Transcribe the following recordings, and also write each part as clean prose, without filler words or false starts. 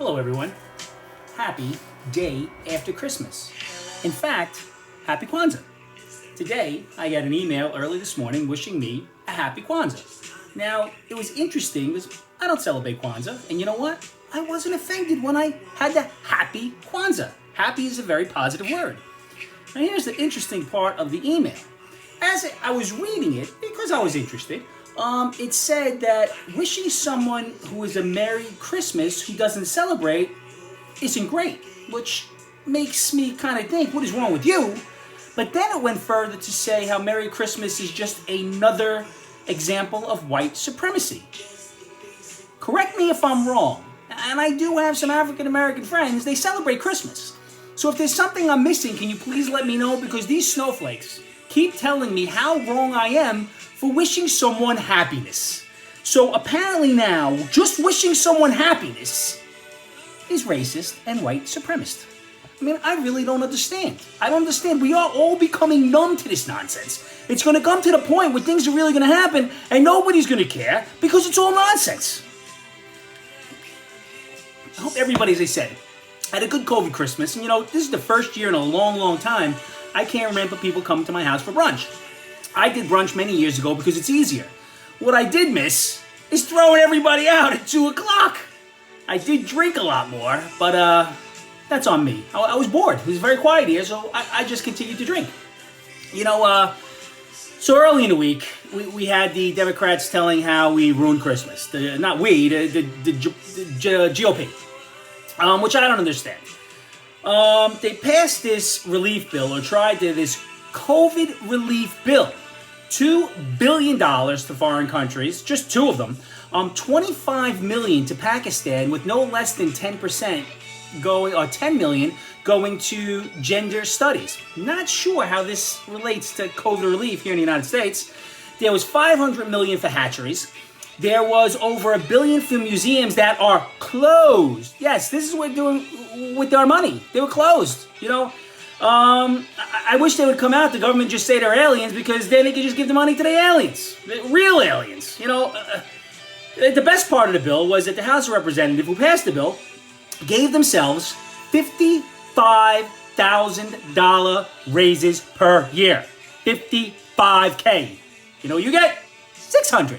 Hello, everyone. Happy day after Christmas. In fact, happy Kwanza. Today, I got an email early this morning wishing me a happy Kwanza. Now, it was interesting because I don't celebrate Kwanza, and you know what? I wasn't offended when I had the happy Kwanza. Happy is a very positive word. Now, here's the interesting part of the email. As I was reading it, because I was interested, it said that wishing someone who is a Merry Christmas who doesn't celebrate isn't great, which makes me kind of think, what is wrong with you? But then it went further to say how Merry Christmas is just another example of white supremacy. Correct me if I'm wrong, and I do have some African American friends, they celebrate Christmas. So if there's something I'm missing, can you please let me know? Because these snowflakes keep telling me how wrong I am for wishing someone happiness. So apparently now, just wishing someone happiness is racist and white supremacist. I mean, I really don't understand. I don't understand. We are all becoming numb to this nonsense. It's going to come to the point where things are really going to happen and nobody's going to care because it's all nonsense. I hope everybody, as I said, had a good COVID Christmas. And you know, this is the first year in a long, long time I can't remember people coming to my house for brunch. I did brunch many years ago because it's easier. What I did miss is throwing everybody out at 2 o'clock. I did drink a lot more, but that's on me. I was bored. It was very quiet here, so I just continued to drink. You know, so early in the week, we had the Democrats telling how we ruined Christmas. The GOP, which I don't understand. They passed this relief bill, or tried to, this COVID relief bill. $2 billion to foreign countries, just two of them. $25 million to Pakistan, with no less than 10% going, or $10 million going to gender studies. Not sure how this relates to COVID relief here in the United States. There was $500 million for hatcheries. There was over $1 billion for museums that are closed. Yes, this is what we're doing with our money. They were closed, you know. I wish they would come out, the government just say they're aliens, because then they could just give the money to the aliens. The real aliens, you know. The best part of the bill was that the House of Representatives who passed the bill gave themselves $55,000 raises per year. $55K. You know, you get $600.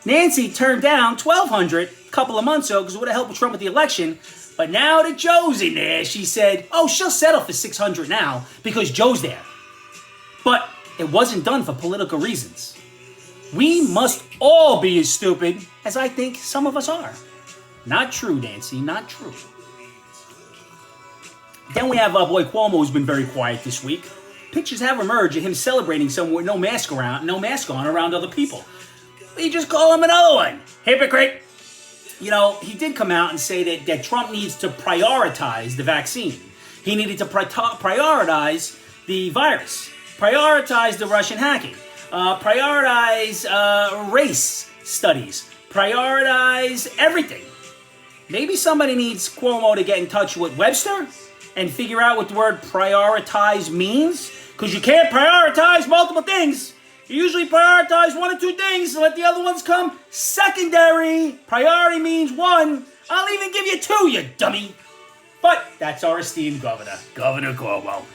Nancy turned down $1,200 a couple of months ago because it would have helped Trump with the election. But now that Joe's in there, she said, oh, she'll settle for $600 now because Joe's there. But it wasn't done for political reasons. We must all be as stupid as I think some of us are. Not true, Nancy, not true. Then we have our boy Cuomo, who's been very quiet this week. Pictures have emerged of him celebrating somewhere with no mask on around other people. We just call him another one. Hypocrite. You know, he did come out and say that Trump needs to prioritize the vaccine. He needed to prioritize the virus, prioritize the Russian hacking, prioritize race studies, prioritize everything. Maybe somebody needs Cuomo to get in touch with Webster and figure out what the word prioritize means, because you can't prioritize multiple things. You usually prioritize one or two things and let the other ones come secondary. Priority means one. I'll even give you two, you dummy. But that's our esteemed governor, Governor Cuomo.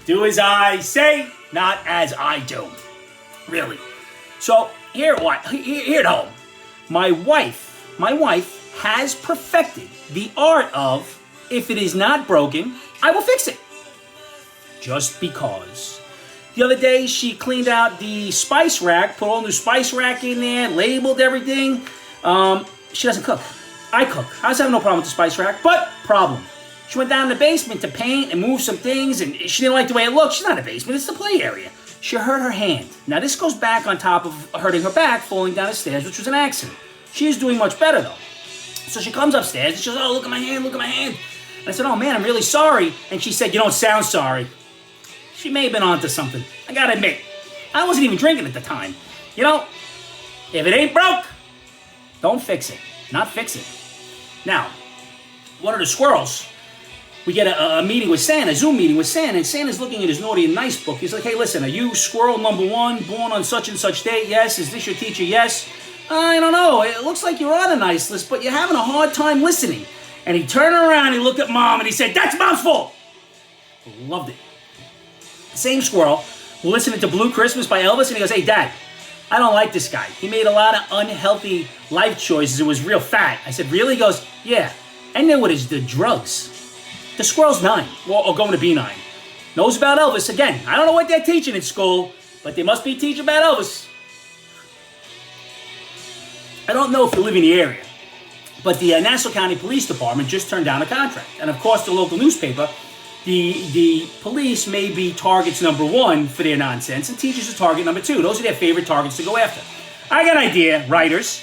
Do as I say, not as I do. Really. So here at home, my wife has perfected the art of, if it is not broken, I will fix it. Just because. The other day, she cleaned out the spice rack, put all new spice rack in there, labeled everything. She doesn't cook. I cook. I was having no problem with the spice rack, but problem. She went down in the basement to paint and move some things, and she didn't like the way it looked. She's not in the basement, it's the play area. She hurt her hand. Now, this goes back on top of hurting her back, falling down the stairs, which was an accident. She is doing much better, though. So she comes upstairs, and she goes, oh, look at my hand, look at my hand. And I said, oh, man, I'm really sorry. And she said, you don't sound sorry. She may have been onto something. I gotta admit, I wasn't even drinking at the time. You know, if it ain't broke, don't fix it. Not fix it. Now, one of the squirrels, we get a meeting with Santa, a Zoom meeting with Santa, and Santa's looking at his naughty and nice book. He's like, hey, listen, are you squirrel number 1, born on such and such date? Yes. Is this your teacher? Yes. I don't know. It looks like you're on a nice list, but you're having a hard time listening. And he turned around and he looked at Mom and he said, "That's Mom's fault." Loved it. Same squirrel who listened to Blue Christmas by Elvis, and he goes, "Hey, Dad, I don't like this guy. He made a lot of unhealthy life choices and was real fat." I said, "Really?" He goes, "Yeah. And then what is the drugs?" The squirrel's 9, or going to be 9. Knows about Elvis. Again, I don't know what they're teaching in school, but they must be teaching about Elvis. I don't know if you live in the area, but the Nassau County Police Department just turned down a contract. And of course, the local newspaper, the police may be targets number 1 for their nonsense, and teachers are target number 2. Those are their favorite targets to go after. I got an idea, writers.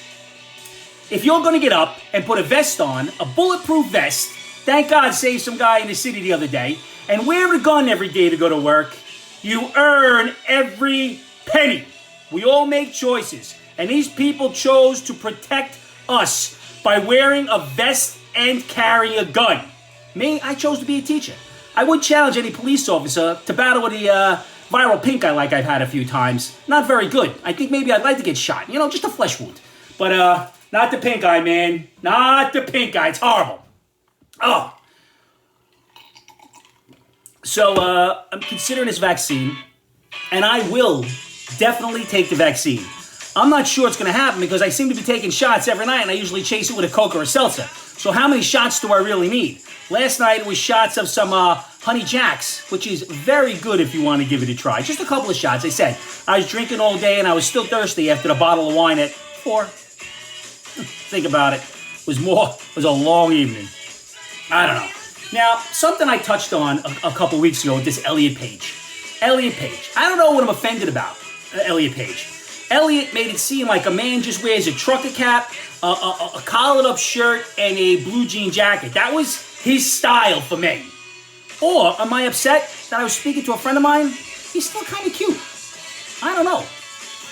If you're going to get up and put a vest on, a bulletproof vest, thank God saved some guy in the city the other day, and wear a gun every day to go to work, you earn every penny. We all make choices, and these people chose to protect us by wearing a vest and carrying a gun. Me, I chose to be a teacher. I would challenge any police officer to battle with the viral pink eye like I've had a few times. Not very good. I think maybe I'd like to get shot. You know, just a flesh wound. But not the pink eye, man. Not the pink eye. It's horrible. Oh. So I'm considering this vaccine, and I will definitely take the vaccine. I'm not sure it's going to happen because I seem to be taking shots every night, and I usually chase it with a Coke or a seltzer. So how many shots do I really need? Last night it was shots of some Honey Jacks, which is very good if you want to give it a try. Just a couple of shots. I said I was drinking all day, and I was still thirsty after the bottle of wine at 4. Think about it. It was a long evening. I don't know. Now, something I touched on a couple weeks ago with this Elliot Page. Elliot Page. I don't know what I'm offended about, Elliot Page. Elliot made it seem like a man just wears a trucker cap, a collared up shirt, and a blue jean jacket. That was his style for men. Or am I upset that I was speaking to a friend of mine? He's still kind of cute. I don't know.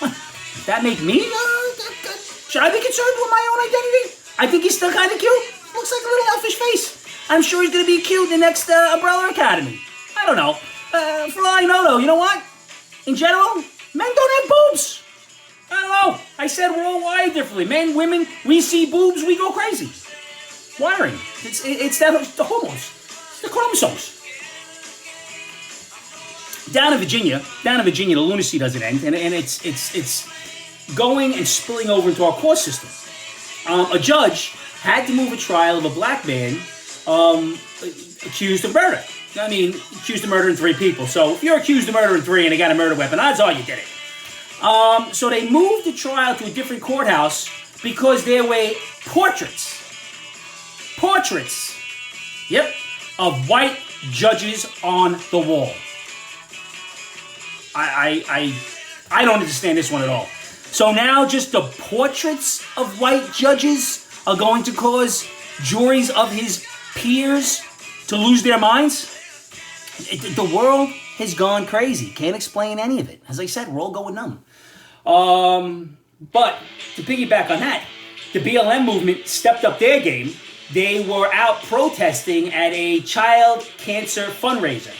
Does that make me? Should I be concerned with my own identity? I think he's still kind of cute. Looks like a little elfish face. I'm sure he's going to be cute in the next Umbrella Academy. I don't know. For all I know, though, you know what? In general, men don't have boobs. I don't know. I said we're all wired differently. Men, women, we see boobs, we go crazy. Wiring. It's the hormones. It's the chromosomes. Down in Virginia, the lunacy doesn't end, and it's going and spilling over into our court system. A judge had to move a trial of a black man accused of murder. I mean, accused of murdering 3 people. So if you're accused of murdering 3 and they got a murder weapon, odds are you did it. So they moved the trial to a different courthouse because there were portraits. Yep. Of white judges on the wall. I don't understand this one at all. So now just the portraits of white judges are going to cause juries of his peers to lose their minds? The world has gone crazy. Can't explain any of it. As I said, we're all going numb. But to piggyback on that, the BLM movement stepped up their game. They were out protesting at a child cancer fundraiser.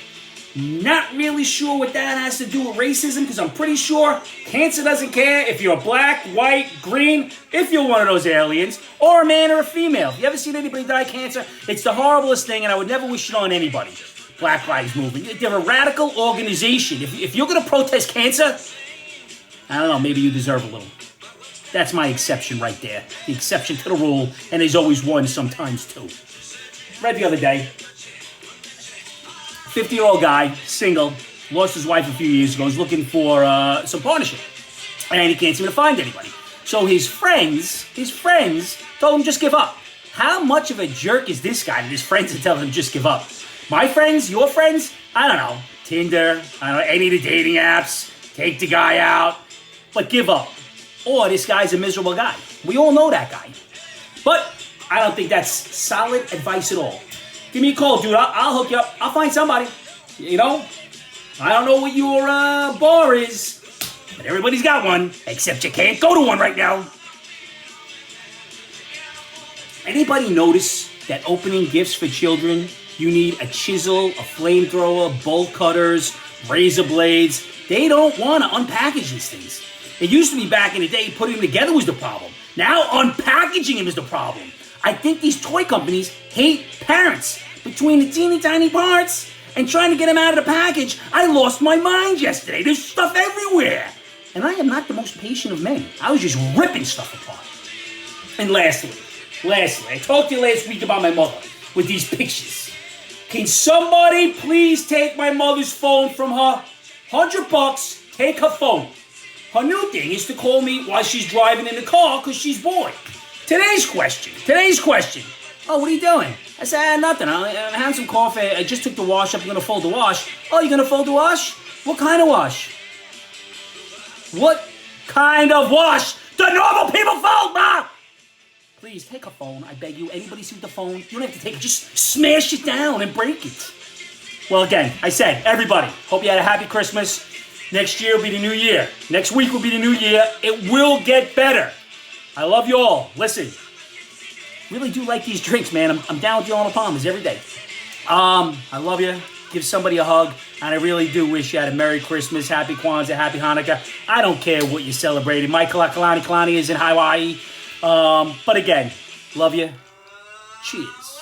Not really sure what that has to do with racism, because I'm pretty sure cancer doesn't care if you're black, white, green, if you're one of those aliens, or a man or a female. If you ever seen anybody die of cancer, it's the horriblest thing, and I would never wish it on anybody. Black Lives Movement. They're a radical organization. If you're going to protest cancer, I don't know, maybe you deserve a little. That's my exception right there. The exception to the rule, and there's always one, sometimes two. Read the other day. 50-year-old guy, single, lost his wife a few years ago, is looking for some partnership. And he can't seem to find anybody. So his friends told him just give up. How much of a jerk is this guy that his friends are telling him just give up? My friends, your friends, I don't know. Tinder, I don't know, any of the dating apps, take the guy out, but give up. Or this guy's a miserable guy. We all know that guy. But I don't think that's solid advice at all. Give me a call, dude. I'll hook you up. I'll find somebody. You know? I don't know what your bar is, but everybody's got one, except you can't go to one right now. Anybody notice that opening gifts for children, you need a chisel, a flamethrower, bolt cutters, razor blades? They don't want to unpackage these things. It used to be back in the day, putting them together was the problem. Now unpackaging them is the problem. I think these toy companies hate parents. Between the teeny tiny parts and trying to get them out of the package, I lost my mind yesterday. There's stuff everywhere. And I am not the most patient of men. I was just ripping stuff apart. And lastly, I talked to you last week about my mother with these pictures. Can somebody please take my mother's phone from her? $100, take her phone. Her new thing is to call me while she's driving in the car because she's bored. Today's question. Oh, what are you doing? I said, nothing. I'm having some coffee. I just took the wash up. I'm going to fold the wash. Oh, you're going to fold the wash? What kind of wash? What kind of wash do normal people fold, Ma? Please, take a phone. I beg you. Anybody see the phone? You don't have to take it. Just smash it down and break it. Well, again, I said, everybody, hope you had a happy Christmas. Next year will be the new year. Next week will be the new year. It will get better. I love you all. Listen. Really do like these drinks, man. I'm down with you on the Palmers every day. I love you. Give somebody a hug. And I really do wish you had a Merry Christmas, Happy Kwanzaa, Happy Hanukkah. I don't care what you're celebrating. My Kalani is in Hawaii. But again, love you. Cheers.